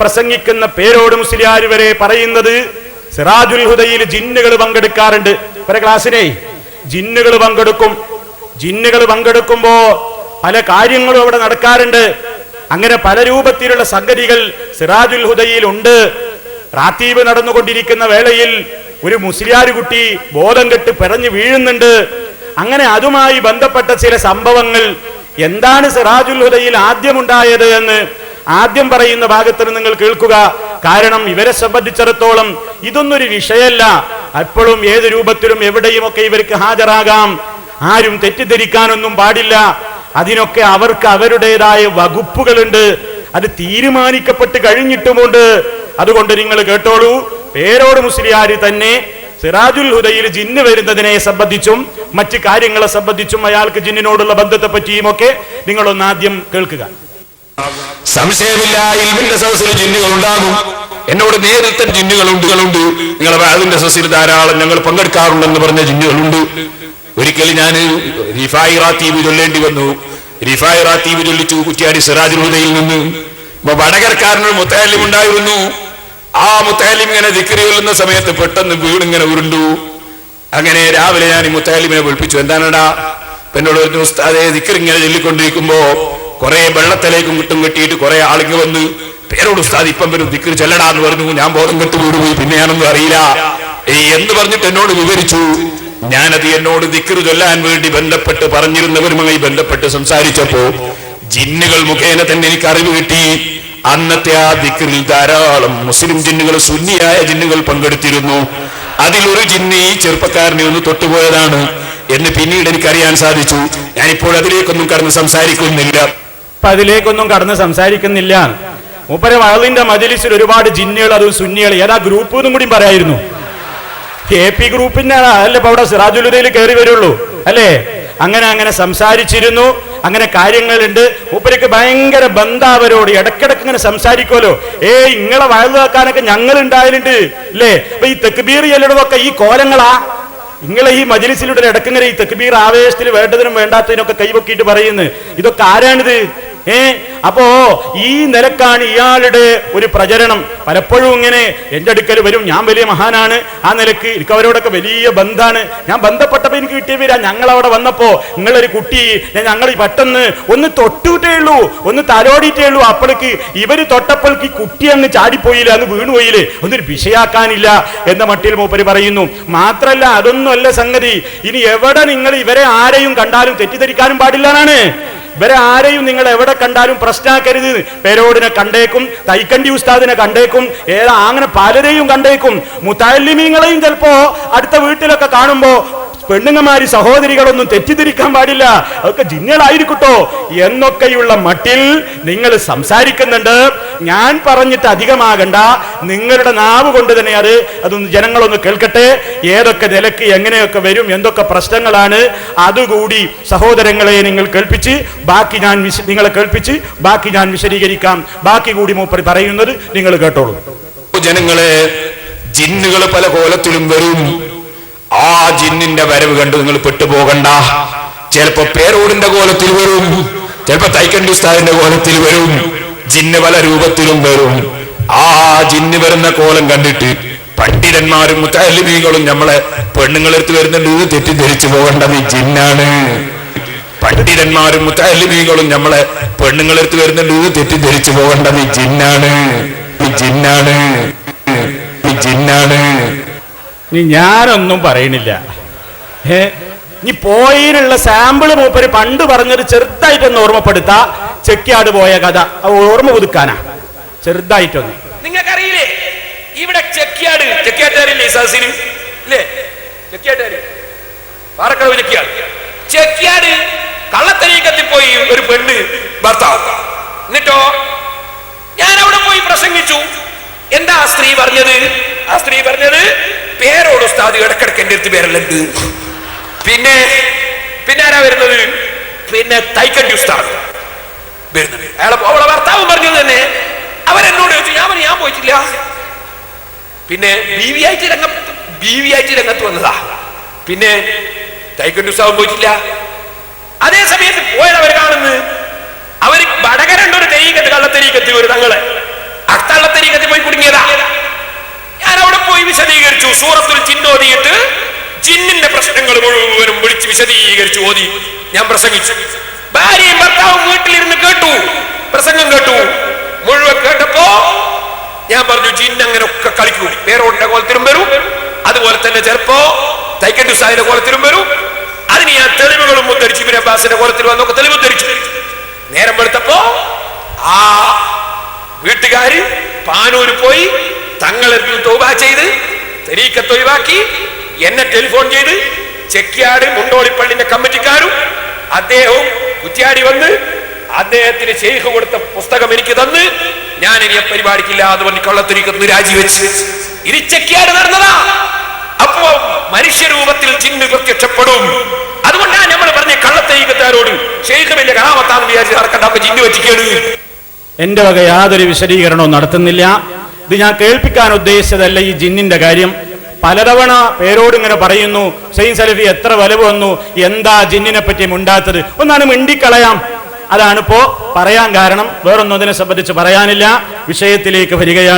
പ്രസംഗിക്കുന്ന പേരോട് മുസ്ലിയാർ വരെ പറയുന്നത് സിറാജുൽ ഹുദയിൽ ജിന്നുകൾ പങ്കെടുക്കാറുണ്ട്. ഒരു ക്ലാസ്സിനെ ജിന്നുകൾ പങ്കെടുക്കുമ്പോ പല കാര്യങ്ങളും അവിടെ നടക്കാറുണ്ട്. അങ്ങനെ പല രൂപത്തിലുള്ള സംഗതികൾ സിറാജുൽ ഹുദയിൽ ഉണ്ട്. റാത്തീബ് നടന്നുകൊണ്ടിരിക്കുന്ന വേളയിൽ ഒരു മുസ്ലിയാർ കുട്ടി ബോധം കെട്ട് പിടഞ്ഞു വീഴുന്നുണ്ട്. അങ്ങനെ അതുമായി ബന്ധപ്പെട്ട ചില സംഭവങ്ങൾ എന്താണ് സിറാജുൽ ഹുദയിൽ ആദ്യമുണ്ടായത് എന്ന് ആദ്യം പറയുന്ന ഭാഗത്തിന് നിങ്ങൾ കേൾക്കുക. കാരണം ഇവരെ സംബന്ധിച്ചിടത്തോളം ഇതൊന്നൊരു വിഷയമല്ല. എപ്പോഴും ഏത് രൂപത്തിലും എവിടെയുമൊക്കെ ഇവർക്ക് ഹാജരാകാം. ആരും തെറ്റിദ്ധരിക്കാനൊന്നും പാടില്ല. അതിനൊക്കെ അവർക്ക് അവരുടേതായ വകുപ്പുകളുണ്ട്. അത് തീരുമാനിക്കപ്പെട്ട് കഴിഞ്ഞിട്ടുമുണ്ട്. അതുകൊണ്ട് നിങ്ങൾ കേട്ടോളൂ, പേരോട് മുസ്ലിയാർ തന്നെ സിറാജുൽ ഹുദയിൽ ജിന്ന് വരുന്നതിനെ സംബന്ധിച്ചും മറ്റ് കാര്യങ്ങളെ സംബന്ധിച്ചും അയാൾക്ക് ജിന്നിനോടുള്ള ബന്ധത്തെ പറ്റിയും ഒക്കെ നിങ്ങളൊന്ന് ആദ്യം കേൾക്കുക. സംശയമില്ല, ഇൽമിന്റെ സദസ്സിൽ ജിന്നുകൾ ഉണ്ടാകും. എന്നോട് നേരിട്ട് ജിന്നുകളുണ്ട്. നിങ്ങളെ അതിന്റെ സദസ്സിൽ ധാരാളം ഞങ്ങൾ പങ്കെടുക്കാറുണ്ടെന്ന് പറഞ്ഞ ജിന്നുകളുണ്ട്. ഒരിക്കലും ഞാൻ റിഫായി റാത്തീബ് ചൊല്ലേണ്ടി വന്നു. റിഫായി റാത്തീബ് ചൊല്ലിച്ചു കുറ്റ്യാടി സിറാജുൽ ഹുദയിൽ നിന്ന്. വടകരക്കാരനൊരു മുത്തഅല്ലിം ഉണ്ടായിരുന്നു. ആ മുത്തഅല്ലിം ഇങ്ങനെ ദിക്ർ ചൊല്ലുന്ന സമയത്ത് പെട്ടെന്ന് വീണിങ്ങനെ ഉരുണ്ടു. അങ്ങനെ രാവിലെ ഞാൻ ഈ മുത്തഅല്ലിമിനെ വിളിപ്പിച്ചു. എന്താണടാ? എന്നോട് പറഞ്ഞു, ഉസ്താദേ ദിക്ർ ഇങ്ങനെ ചൊല്ലിക്കൊണ്ടിരിക്കുമ്പോ കുറെ വെള്ളത്തിലേക്കും കിട്ടും കെട്ടിയിട്ട് കുറെ ആളുകൾ വന്ന് പേരോട് ഉസ്താദ് ഇപ്പം വരും ദിക്ർ ചൊല്ലടാന്ന് പറഞ്ഞു. ഞാൻ ബോധം കെട്ട് വീടുപോയി. പിന്നെ ഞാനൊന്നും അറിയില്ല എന്ന് പറഞ്ഞിട്ട് എന്നോട് വിവരിച്ചു. ഞാനത് എന്നോട് ദിക്ർ ചൊല്ലാൻ വേണ്ടി ബന്ധപ്പെട്ട് പറഞ്ഞിരുന്നവരുമായി ബന്ധപ്പെട്ട് സംസാരിച്ചപ്പോ ജിന്നുകൾ മുഖേന തന്നെ എനിക്ക് അറിവ് കിട്ടി. അന്നത്തെ ആ ദിക്റിൽ ധാരാളം മുസ്ലിം ജിന്നുകൾ, സുന്നിയായ ജിന്നുകൾ പങ്കെടുത്തിരുന്നു. അതിലൊരു ജിന്ന് ഈ ചെറുപ്പക്കാരനെ ഒന്ന് തൊട്ടുപോയതാണ് എന്ന് പിന്നീട് എനിക്കറിയാൻ സാധിച്ചു. ഞാനിപ്പോൾ അതിലേക്കൊന്നും കടന്ന് സംസാരിക്കുന്നില്ല. മൂപ്പരെ വഅളിന്റെ മജ്‌ലിസിൽ ഒരുപാട് ജിന്നുകൾ, അത് സുന്നികൾ, ഏതാ ഗ്രൂപ്പ് എന്നും കൂടി പറയായിരുന്നു. KP ഗ്രൂപ്പിന്റെ അല്ലേ ഇപ്പൊ അവിടെ സിറാജുൽ ഹുദയിൽ കയറി വരുള്ളൂ അല്ലേ? അങ്ങനെ സംസാരിച്ചിരുന്നു. അങ്ങനെ കാര്യങ്ങളുണ്ട്. മൂപ്പർക്ക് ഭയങ്കര ബന്ധാവരോട് ഇടക്കിടക്ക് ഇങ്ങനെ സംസാരിക്കുമല്ലോ. ഇങ്ങളെ വയലുകാക്കാനൊക്കെ ഞങ്ങൾ ഉണ്ടായാലുണ്ട് അല്ലേ? അപ്പൊ ഈ തക്ബീർ ചെല്ലണതൊക്കെ ഈ കോലങ്ങളാ. നിങ്ങളെ ഈ മജ്‌ലിസിലൂടെ ഇടക്കിങ്ങനെ ഈ തക്ബീർ ആവേശത്തിൽ വേണ്ടതിനും വേണ്ടാത്തതിനൊക്കെ കൈവക്കിയിട്ട് പറയുന്നു. ഇതൊക്കെ ആരാണിത്? അപ്പോ ഈ നിലക്കാണ് ഇയാളുടെ ഒരു പ്രചരണം. പലപ്പോഴും ഇങ്ങനെ എന്റെ അടുക്കൽ വരും. ഞാൻ വലിയ മഹാനാണ്, ആ നിലക്ക് എനിക്ക് അവരോടൊക്കെ വലിയ ബന്ധാണ്. ഞാൻ ബന്ധപ്പെട്ടപ്പോ എനിക്ക് കിട്ടിയ പേരാ. ഞങ്ങളവിടെ വന്നപ്പോ നിങ്ങളൊരു കുട്ടി ഞങ്ങൾ പെട്ടെന്ന് ഒന്ന് തൊട്ടുവിട്ടേ ഉള്ളൂ, ഒന്ന് തലോടിയിട്ടേ ഉള്ളൂ. അപ്പോഴേക്ക് ഇവര് തൊട്ടപ്പോഴേക്ക് ഈ കുട്ടി അങ്ങ് ചാടിപ്പോയില്ല, അങ്ങ് വീണുപോയില്ലേ, ഒന്നൊരു വിഷയാക്കാനില്ല എന്ന മട്ടിൽ മൂപ്പര് പറയുന്നു. മാത്രല്ല അതൊന്നും അല്ല സംഗതി. ഇനി എവിടെ നിങ്ങൾ ഇവരെ ആരെയും കണ്ടാലും തെറ്റിദ്ധരിക്കാനും പാടില്ലാന്നാണ്. ഇവരെ ആരെയും നിങ്ങൾ എവിടെ കണ്ടാലും പ്രശ്നമാക്കരുത്. പേരോടിനെ കണ്ടേക്കും, തൈക്കണ്ടി ഉസ്താദിനെ കണ്ടേക്കും, അങ്ങനെ പലരെയും കണ്ടേക്കും. മുതഅല്ലിമീങ്ങളെയും ചിലപ്പോ അടുത്ത വീട്ടിലൊക്കെ കാണുമ്പോ പെണ്ണുങ്ങമാരി സഹോദരികളൊന്നും തെറ്റിദ്ധരിക്കാൻ പാടില്ല, അതൊക്കെ ജിന്നുകളായിരിക്കട്ടോ എന്നൊക്കെയുള്ള മട്ടിൽ നിങ്ങൾ സംസാരിക്കുന്നുണ്ട്. ഞാൻ പറഞ്ഞിട്ട് അധികമാകണ്ട, നിങ്ങളുടെ നാവ് കൊണ്ട് തന്നെ അതൊന്ന് ജനങ്ങളൊന്ന് കേൾക്കട്ടെ. ഏതൊക്കെ നിലക്ക് എങ്ങനെയൊക്കെ വരും, എന്തൊക്കെ പ്രശ്നങ്ങളാണ്, അതുകൂടി സഹോദരങ്ങളെ നിങ്ങൾ കേൾപ്പിച്ച് നിങ്ങളെ കേൾപ്പിച്ച് ബാക്കി ഞാൻ വിശദീകരിക്കാം. ബാക്കി കൂടി മൂപ്പർ പറയുന്നത് നിങ്ങൾ കേട്ടോളൂ. ജനങ്ങളെ, ജിന്നുകൾ പല കോലത്തിലും വരും. ആ ജിന്നിന്റെ വരവ് കണ്ട് നിങ്ങൾ പെട്ടുപോകണ്ട. ചിലപ്പോ പേരോടിന്റെ കോലത്തിൽ വരും, ചിലപ്പോ തൈക്കണ്ടി ഉസ്താദിന്റെ കോലത്തിൽ വരും. ജിന്ന് പല രൂപത്തിലും വരും. ആ ജിന്ന് വരുന്ന കോലം കണ്ടിട്ട് പണ്ഡിതന്മാരും മുതഅല്ലിമീങ്ങളും നമ്മളെ പെണ്ണുങ്ങളെടുത്ത് വരുന്നുണ്ട് തെറ്റിദ്ധരിച്ചു പോകേണ്ടത് ഈ ജിന്നാണ്. പണ്ഡിതന്മാരും മുതഅല്ലിമീങ്ങളും നമ്മളെ പെണ്ണുങ്ങളെടുത്ത് വരുന്നുണ്ട് തെറ്റിദ്ധരിച്ചു പോകേണ്ടത് ഈ ജിന്നാണ്. ഞാനൊന്നും പറയണില്ല. ഇനി പോയിനുള്ള സാമ്പിള് മൂപ്പര് പണ്ട് പറഞ്ഞത് ചെറുതായിട്ടൊന്ന് ഓർമ്മപ്പെടുത്താ. ചെക്കിയാട് പോയ കഥ ഓർമ്മ പുതുക്കാനാ, ചെറുതായിട്ടൊന്ന്. നിങ്ങൾക്കറിയില്ലേ ഇവിടെ ചെക്കിയാട് കള്ളത്തരീക്കത്തിൽ പോയി ഒരു പെണ്ണ് ഭർത്താവ്. എന്നിട്ടോ ഞാൻ അവിടെ പോയി പ്രസംഗിച്ചു. എന്താ ആ സ്ത്രീ പറഞ്ഞത്? പേരോട് ഉസ്താദ് ഇടക്കിടക്ക് എന്റെ അടുത്ത് പേരല്ലുണ്ട്. പിന്നെ ആരാ വരുന്നത്? പിന്നെ തൈക്കണ്ടി ഉസ്താദ് വരുന്നത്. അവളെ ഭർത്താവ് പറഞ്ഞത് തന്നെ. അവരെന്നോട് ചോദിച്ചു. ഞാൻ പോയിട്ടില്ല. പിന്നെ ബീവിയായിട്ട് രംഗത്ത് വന്നതാ. പിന്നെ തൈക്കണ്ടി ഉസ്താദ് പോയിട്ടില്ല. അതേ സമയത്ത് പോയവർ കാണുന്നു. അവർ വടകരണ്ടൊരു തെരീക്കത്ത്, കള്ളത്തെരീക്കത്ത് ഒരു തങ്ങളെ അത്തള്ളത്തരീക്കത്തിൽ പോയി കുടുങ്ങിയതാ. ഞാൻ അവിടെ പോയി വിശദീകരിച്ചു. സൂറത്തുൽ ജിൻ ഓതിയിട്ട് ജിന്നിന്റെ പ്രശ്നങ്ങൾ മുഴുവനും വിളിച്ച് വിശദീകരിച്ചു ഓതി ഞാൻ പ്രസംഗിച്ചു. ഭാര്യയും ഭർത്താവും വീട്ടിലിരുന്ന് കേട്ടു, പ്രസംഗം കേട്ടു. മുഴുവൻ കേട്ടപ്പോ ഞാൻ പറഞ്ഞു, ജിന്ന് അങ്ങനെ ഒക്കെ കളിക്കൂ. പേരോടിന്റെ കോലത്തിലും വരും, അതുപോലെ തന്നെ ചിലപ്പോ തൈക്കറ്റുസാഹിന്റെ കോലത്തിലും വരും. അതിന് ഞാൻ തെളിവുകളും ഉദ്ധരിച്ചു. ഇബ്നു അബ്ബാസിന്റെ കോലത്തിൽ വന്നൊക്കെ തെളിവ് ഉദ്ധരിച്ചു. നേരം വെളുത്തപ്പോ ആ വീട്ടുകാര് പാനൂര് പോയി തങ്ങളിൽ തൗബ ചെയ്ത് തരീഖത്ത് ഒഴിവാക്കി എന്നെ ടെലിഫോൺ ചെയ്ത് ചെക്കിയാട് മുണ്ടോളിപ്പള്ളിന്റെ കമ്മിറ്റിക്കാരും അദ്ദേഹവും കുറ്റ്യാടി വന്ന് അദ്ദേഹത്തിന് ശൈഖ് കൊടുത്ത പുസ്തകം എനിക്ക് തന്ന് ഞാൻ ഇനി പരിപാടിക്കില്ല എന്ന് പറഞ്ഞ് കള്ളത്തരീഖത്ത് രാജിവെച്ച് ഇത് ചെക്കിയാട് നടന്നതാ. അപ്പോ മനുഷ്യരൂപത്തിൽ ജിന്ന് പ്രത്യക്ഷപ്പെടും. അതുകൊണ്ടാണ് നമ്മൾ പറഞ്ഞ കള്ളത്തരീഖത്താരോട് ശൈഖ് വലിയ കലാമത്താന്ന് വിചാരിച്ച് നടക്കണ്ട, അപ്പൊ ജിന്ന് വെച്ചിക്കേട്. എന്റെ വക യാതൊരു വിശദീകരണവും നടത്തുന്നില്ല. ഇത് ഞാൻ കേൾപ്പിക്കാൻ ഉദ്ദേശിച്ചതല്ല ഈ ജിന്നിന്റെ കാര്യം. പലതവണ പേരോട് ഇങ്ങനെ പറയുന്നു, സൈൻ സലഫി എത്ര വലവ് വന്നു, എന്താ ജിന്നിനെ പറ്റി മിണ്ടാത്തത്, ഒന്നാണ് മിണ്ടിക്കളയാം. അതാണിപ്പോ പറയാൻ കാരണം. വേറൊന്നും അതിനെ സംബന്ധിച്ച് പറയാനില്ല. വിഷയത്തിലേക്ക് വരികയാണ്.